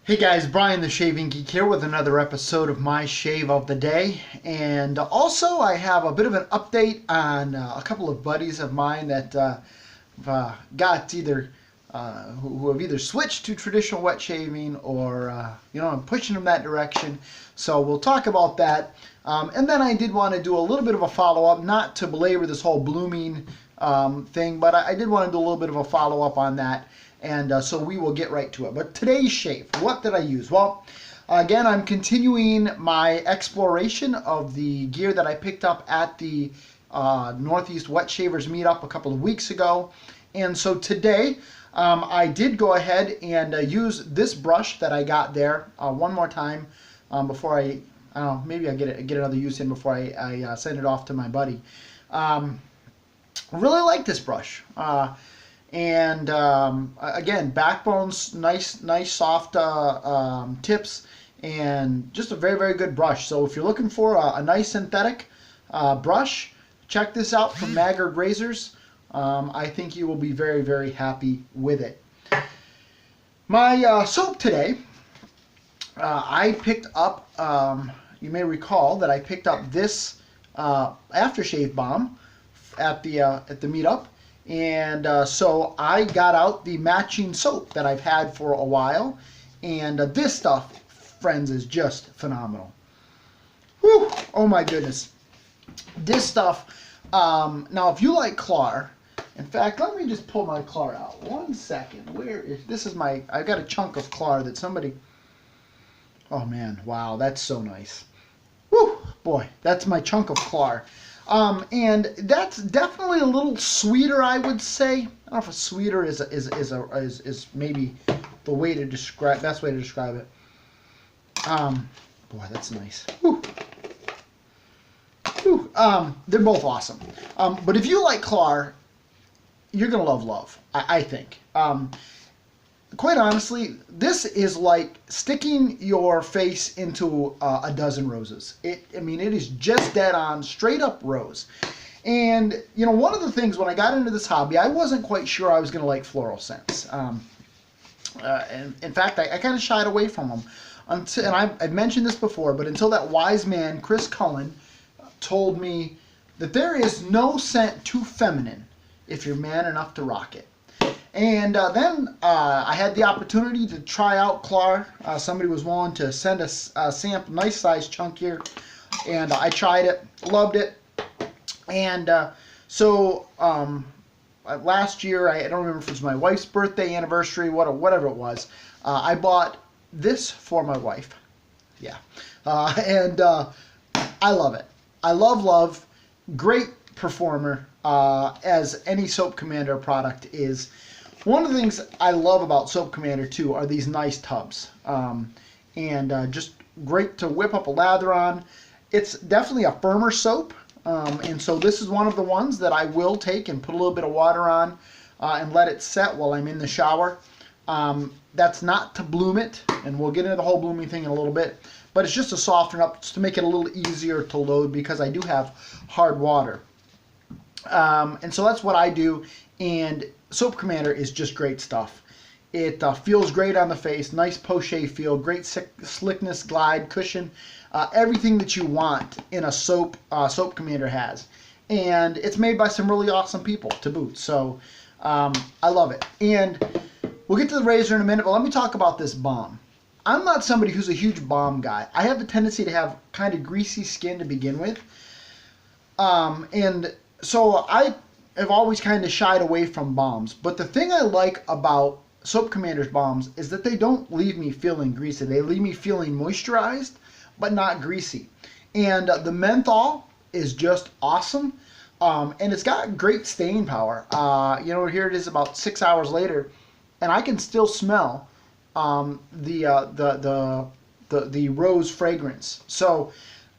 Hey guys, Brian the Shaving Geek here with another episode of my shave of the day. And also I have a bit of an update on a couple of buddies of mine that got either who have either switched to traditional wet shaving or I'm pushing them that direction. So we'll talk about that. And then I did want to do a little bit of a follow-up, not to belabor this whole blooming thing, but I did want to do a little bit of a follow-up on that. And so we will get right to it. But today's shave, what did I use? Well, again, I'm continuing my exploration of the gear that I picked up at the Northeast Wet Shavers meetup a couple of weeks ago. And so today, I did go ahead and use this brush that I got there one more time before I don't know, maybe I get another use in before I send it off to my buddy. I really like this brush. And again, backbone's nice soft tips, and just a very good brush. So if you're looking for a nice synthetic brush, check this out from Maggard razors. I think you will be very happy with it. My soap today, I picked up. You may recall that I picked up this aftershave balm at the meetup. And so I got out the matching soap that I've had for a while. And this stuff, friends, is just phenomenal. Whew, oh my goodness. This stuff, now if you like Clar, in fact, let me just pull my Clar out. 1 second. Where is, this is my, I've got a chunk of Clar that somebody, oh man, wow, that's so nice. Whew, boy, that's my chunk of Clar. And that's definitely a little sweeter, I would say. I don't know if a sweeter is maybe the way to describe, best way to describe it. Boy, that's nice. Whew. Whew. They're both awesome. But if you like Clar, you're gonna love, I think. Quite honestly, this is like sticking your face into a dozen roses. I mean, it is just dead on, straight up rose. And, you know, one of the things when I got into this hobby, I wasn't quite sure I was going to like floral scents. And in fact, I kind of shied away from them. And I've mentioned this before, but until that wise man, Chris Cullen, told me that there is no scent too feminine if you're man enough to rock it. And then I had the opportunity to try out Clar. Somebody was willing to send a sample, nice size chunk here, and I tried it, loved it. And so last year, I don't remember if it was my wife's birthday, anniversary, whatever it was, I bought this for my wife. Yeah, and I love it. I love, great performer, as any Soap Commander product is. One of the things I love about Soap Commander too are these nice tubs, and just great to whip up a lather on. It's definitely a firmer soap, and so this is one of the ones that I will take and put a little bit of water on and let it set while I'm in the shower. That's not to bloom it, and we'll get into the whole blooming thing in a little bit, but it's just to soften up, just to make it a little easier to load because I do have hard water. And so that's what I do, and Soap Commander is just great stuff. It feels great on the face, nice poche feel, great slickness, glide, cushion, everything that you want in a soap Commander has. And it's made by some really awesome people to boot, so I love it. And we'll get to the razor in a minute, but let me talk about this balm. I'm not somebody who's a huge balm guy. I have a tendency to have kind of greasy skin to begin with. And so I have always kind of shied away from balms. But the thing I like about Soap Commander's balms is that they don't leave me feeling greasy. They leave me feeling moisturized, but not greasy. And the menthol is just awesome. And it's got great staying power. You know, here it is about 6 hours later, and I can still smell the rose fragrance. So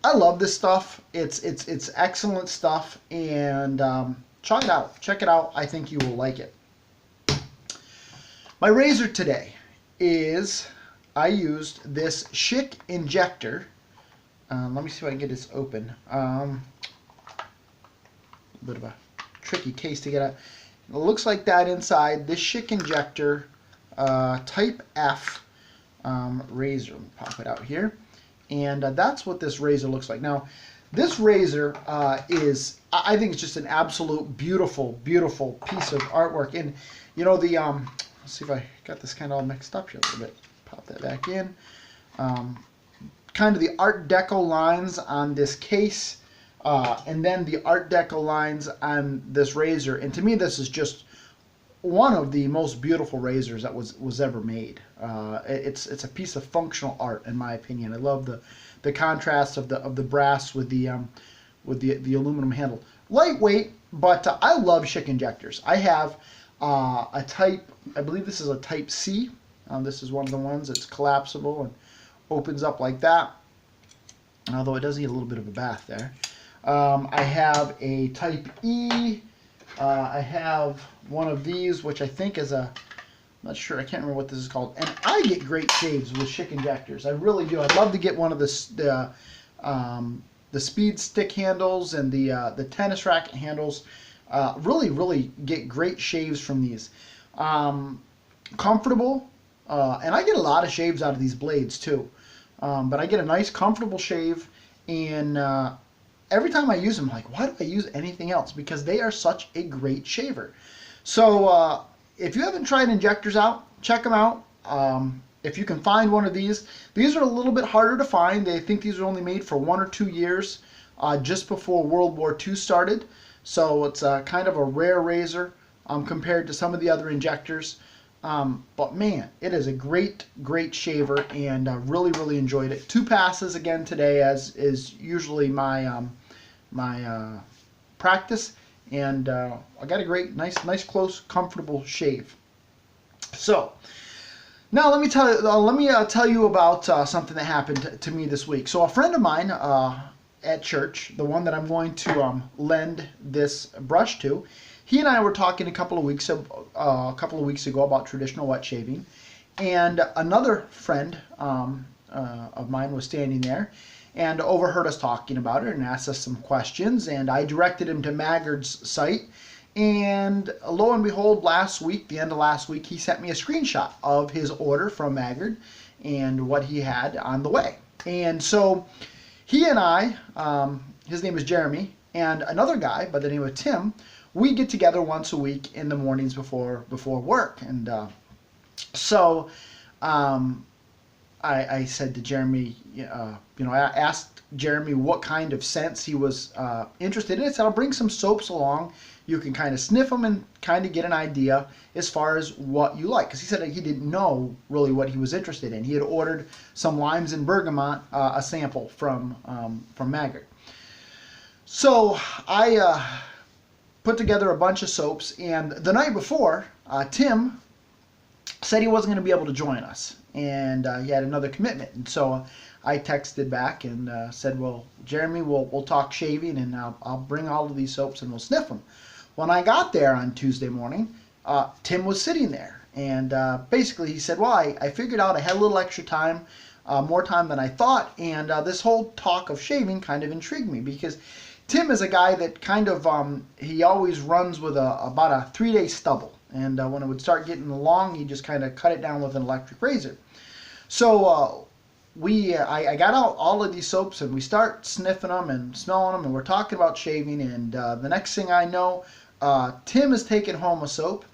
I love this stuff. It's excellent stuff, and try it out. Check it out. I think you will like it. My razor today is, I used this Schick Injector. Let me see if I can get this open. A bit of a tricky case to get out. It looks like that inside. This Schick Injector, Type F. razor. Pop it out here. And that's what this razor looks like. Now, this razor is, I think it's just an absolute beautiful, beautiful piece of artwork. And, you know, the, let's see if I got this kind of all mixed up here a little bit. Pop that back in. Kind of the Art Deco lines on this case, and then the Art Deco lines on this razor. And to me, this is just one of the most beautiful razors that was ever made. It's a piece of functional art, in my opinion. I love the contrast of the brass with the aluminum handle. Lightweight, but I love Schick injectors. I have a type, I believe this is a type C. This is one of the ones that's collapsible and opens up like that, although it does need a little bit of a bath there. I have a type E. I have one of these, which I think is a, I'm not sure, I can't remember what this is called. And I get great shaves with Schick injectors. I really do. I'd love to get one of the speed stick handles and the tennis racket handles. Really get great shaves from these. Comfortable, and I get a lot of shaves out of these blades too. But I get a nice comfortable shave, and every time I use them, I'm like, why do I use anything else? Because they are such a great shaver. So if you haven't tried injectors out, check them out. If you can find one of these are a little bit harder to find. They think these are only made for 1 or 2 years, just before World War II started. So it's kind of a rare razor compared to some of the other injectors. But man, it is a great shaver, and really enjoyed it. 2 passes again today, as is usually my my practice, and I got a great, nice, close, comfortable shave. So now let me tell you about something that happened to me this week. So a friend of mine at church, the one that I'm going to lend this brush to, he and I were talking a couple of weeks ago about traditional wet shaving, and another friend of mine was standing there and overheard us talking about it and asked us some questions, and I directed him to Maggard's site, and lo and behold, the end of last week, he sent me a screenshot of his order from Maggard and what he had on the way. And so he and I, his name is Jeremy, and another guy by the name of Tim, we get together once a week in the mornings before work. And so I said to Jeremy, I asked Jeremy what kind of scents he was interested in. I said, I'll bring some soaps along. You can kind of sniff them and kind of get an idea as far as what you like. Because he said he didn't know really what he was interested in. He had ordered some limes and bergamot, a sample from Maggard. So I put together a bunch of soaps, and the night before, Tim said he wasn't going to be able to join us, and he had another commitment. And so I texted back and said, well, Jeremy, we'll talk shaving, and I'll bring all of these soaps and we'll sniff them. When I got there on Tuesday morning, Tim was sitting there, and basically he said, well, I figured out I had a little extra time, more time than I thought, and this whole talk of shaving kind of intrigued me, because Tim is a guy that kind of, he always runs with about a 3-day stubble. And when it would start getting long, he just kind of cut it down with an electric razor. So I got out all of these soaps, and we start sniffing them and smelling them, and we're talking about shaving. And the next thing I know, Tim has taken home a soap.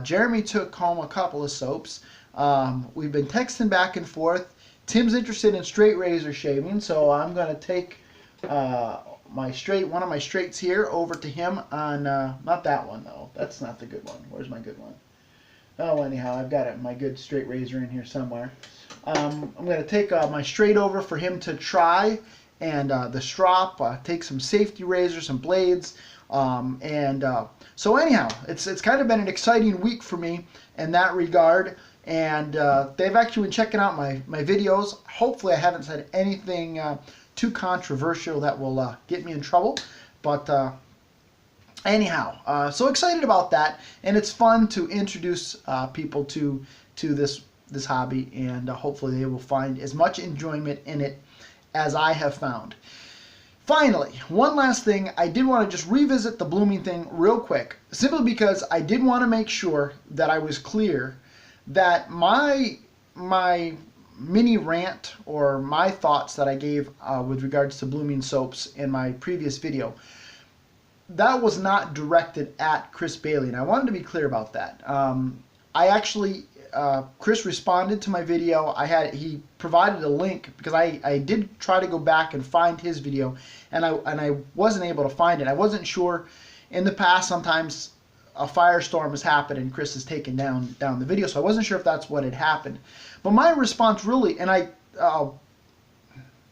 Jeremy took home a couple of soaps. We've been texting back and forth. Tim's interested in straight razor shaving, so I'm going to take one of my straights here over to him on, not that one though, that's not the good one. Where's my good one? Oh, anyhow, I've got it, my good straight razor in here somewhere. I'm going to take my straight over for him to try, and the strop, take some safety razors, some blades, so anyhow, it's kind of been an exciting week for me in that regard, and they've actually been checking out my videos. Hopefully I haven't said anything too controversial that will get me in trouble, but anyhow, so excited about that, and it's fun to introduce people to this hobby, and hopefully they will find as much enjoyment in it as I have found. Finally, one last thing, I did want to just revisit the blooming thing real quick, simply because I did want to make sure that I was clear that my mini rant or my thoughts that I gave with regards to blooming soaps in my previous video, that was not directed at Chris Bailey, and I wanted to be clear about that. I actually, Chris responded to my video. He provided a link because I did try to go back and find his video, and I wasn't able to find it. I wasn't sure. In the past, sometimes a firestorm has happened and Chris has taken down the video, so I wasn't sure if that's what had happened. But my response really, and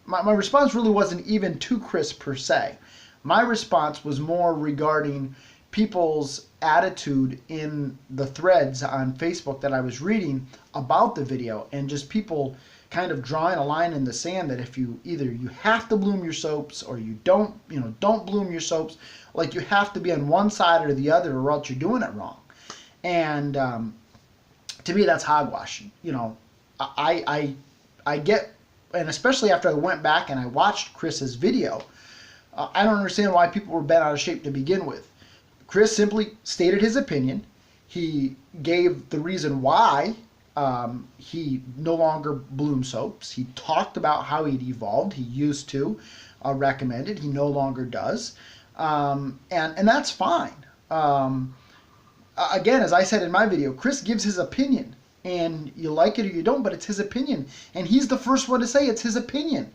my response really wasn't even to Chris per se. My response was more regarding people's attitude in the threads on Facebook that I was reading about the video, and just people kind of drawing a line in the sand that if you either you have to bloom your soaps or you don't bloom your soaps, like you have to be on one side or the other or else you're doing it wrong. And to me, that's hogwash. I get, and especially after I went back and I watched Chris's video, I don't understand why people were bent out of shape to begin with. Chris simply stated his opinion. He gave the reason why he no longer blooms soaps. He talked about how he'd evolved. He used to recommend it. He no longer does. And that's fine. Again, as I said in my video, Chris gives his opinion. And you like it or you don't, but it's his opinion. And he's the first one to say it's his opinion.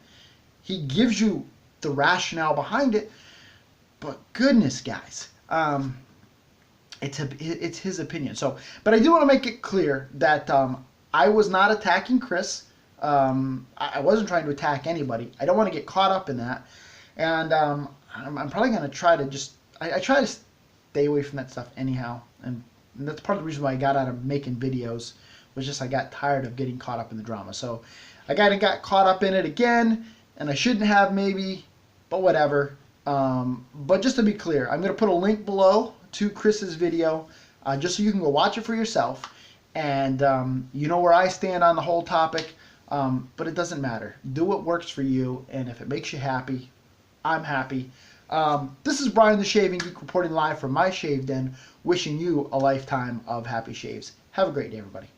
He gives you the rationale behind it. But goodness, guys. It's his opinion. So, but I do want to make it clear that I was not attacking Chris. I wasn't trying to attack anybody. I don't want to get caught up in that. And I'm probably going to try to I try to stay away from that stuff anyhow. And that's part of the reason why I got out of making videos, was just I got tired of getting caught up in the drama. So I kind of got caught up in it again, and I shouldn't have maybe, but whatever. But just to be clear, I'm going to put a link below to Chris's video, just so you can go watch it for yourself, and you know where I stand on the whole topic. But it doesn't matter. Do what works for you, and if it makes you happy, I'm happy. This is Brian the Shaving Geek reporting live from my shave den, wishing you a lifetime of happy shaves. Have a great day, everybody.